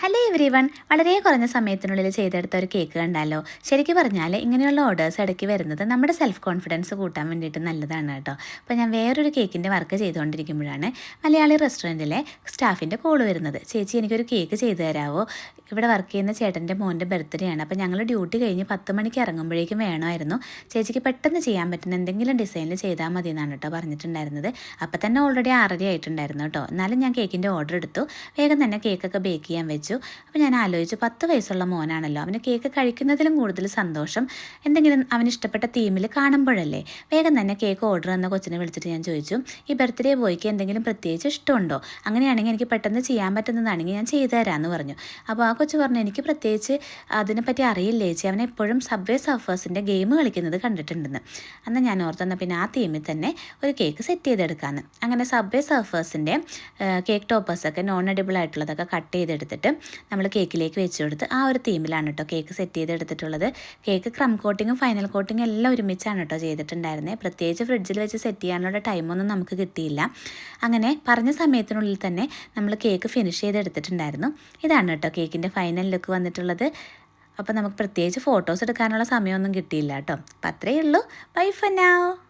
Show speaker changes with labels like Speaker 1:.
Speaker 1: Hello every one, വളരെ കുറഞ്ഞ സമയത്തിനുള്ളിൽ ചെയ്തെടുത്ത ഒരു കേക്ക് കണ്ടാലോ. ശരിക്കും പറഞ്ഞാൽ ഇങ്ങനെയുള്ള ഓർഡേഴ്സ് ഇടയ്ക്ക് വരുന്നത് നമ്മുടെ സെൽഫ് കോൺഫിഡൻസ് കൂട്ടാൻ വേണ്ടിയിട്ട് നല്ലതാണ് കേട്ടോ. അപ്പോൾ ഞാൻ വേറൊരു കേക്കിൻ്റെ വർക്ക് ചെയ്തുകൊണ്ടിരിക്കുമ്പോഴാണ് മലയാളി റെസ്റ്റോറൻറ്റിലെ സ്റ്റാഫിൻ്റെ കോൾ വരുന്നത്. ചേച്ചി എനിക്കൊരു കേക്ക് ചെയ്തു തരാമോ, ഇവിടെ വർക്ക് ചെയ്യുന്ന ചേട്ടൻ്റെ മോൻ്റെ ബർത്ത്ഡേ ആണ്, അപ്പോൾ ഞങ്ങൾ ഡ്യൂട്ടി കഴിഞ്ഞ് 10 മണിക്ക് ഇറങ്ങുമ്പോഴേക്കും വേണമായിരുന്നു. ചേച്ചിക്ക് പെട്ടെന്ന് ചെയ്യാൻ പറ്റുന്ന എന്തെങ്കിലും ഡിസൈനിൽ ചെയ്താൽ മതി എന്നാണ് കേട്ടോ പറഞ്ഞിട്ടുണ്ടായിരുന്നത്. അപ്പോൾ തന്നെ ഓൾറെഡി 6:30 ആയിട്ടുണ്ടായിരുന്നു കേട്ടോ. എന്നാലും ഞാൻ കേക്കിൻ്റെ ഓർഡർ എടുത്തു. വേഗം തന്നെ കേക്കൊക്കെ ബേക്ക് ചെയ്യാൻ വെച്ചു. അപ്പോൾ ഞാൻ ആലോചിച്ചു, 10 വയസ്സുള്ള മോനാണല്ലോ, അവന് കേക്ക് കഴിക്കുന്നതിലും കൂടുതൽ സന്തോഷം എന്തെങ്കിലും അവന് ഇഷ്ടപ്പെട്ട തീമിൽ കാണുമ്പോഴല്ലേ. വേഗം തന്നെ കേക്ക് ഓർഡർ എന്ന കൊച്ചിനെ വിളിച്ചിട്ട് ഞാൻ ചോദിച്ചു, ഈ ബർത്ത്ഡേ ബോയ്ക്ക് എന്തെങ്കിലും പ്രത്യേകിച്ച് ഇഷ്ടമുണ്ടോ, അങ്ങനെയാണെങ്കിൽ എനിക്ക് പെട്ടെന്ന് ചെയ്യാൻ പറ്റുന്നതാണെങ്കിൽ ഞാൻ ചെയ്തു തരാമെന്ന് പറഞ്ഞു. അപ്പോൾ ആ കൊച്ചു പറഞ്ഞു, എനിക്ക് പ്രത്യേകിച്ച് അതിനെപ്പറ്റി അറിയില്ല ചേച്ചി, അവനെ എപ്പോഴും സബ്വേ സർഫേഴ്സിൻ്റെ ഗെയിം കളിക്കുന്നത് കണ്ടിട്ടുണ്ടെന്ന്. അന്ന് ഞാൻ ഓർത്തെന്നാൽ പിന്നെ ആ തീമിൽ തന്നെ ഒരു കേക്ക് സെറ്റ് ചെയ്തെടുക്കാമെന്ന്. അങ്ങനെ സബ്വേ സർഫേഴ്സിൻ്റെ കേക്ക് ടോപ്പേഴ്സൊക്കെ നോൺ എഡിബിൾ ആയിട്ടുള്ളതൊക്കെ കട്ട് ചെയ്തെടുത്തിട്ട് നമ്മൾ കേക്കിലേക്ക് വെച്ച് കൊടുത്ത് ആ ഒരു തീമിലാണ് കേട്ടോ കേക്ക് സെറ്റ് ചെയ്തെടുത്തിട്ടുള്ളത്. കേക്ക് ക്രം കോട്ടിങ്ങും ഫൈനൽ കോട്ടിങ്ങും എല്ലാം ഒരുമിച്ചാണ് കേട്ടോ ചെയ്തിട്ടുണ്ടായിരുന്നത്. പ്രത്യേകിച്ച് ഫ്രിഡ്ജിൽ വെച്ച് സെറ്റ് ചെയ്യാനുള്ള ടൈമൊന്നും നമുക്ക് കിട്ടിയില്ല. അങ്ങനെ പറഞ്ഞ സമയത്തിനുള്ളിൽ തന്നെ നമ്മൾ കേക്ക് ഫിനിഷ് ചെയ്തെടുത്തിട്ടുണ്ടായിരുന്നു. ഇതാണ് കേട്ടോ കേക്കിൻ്റെ ഫൈനൽ ലുക്ക് വന്നിട്ടുള്ളത്. അപ്പോൾ നമുക്ക് പ്രത്യേകിച്ച് ഫോട്ടോസ് എടുക്കാനുള്ള സമയമൊന്നും കിട്ടിയില്ല കേട്ടോ. അപ്പോൾ അത്രയേ ഉള്ളൂ. Bye for now.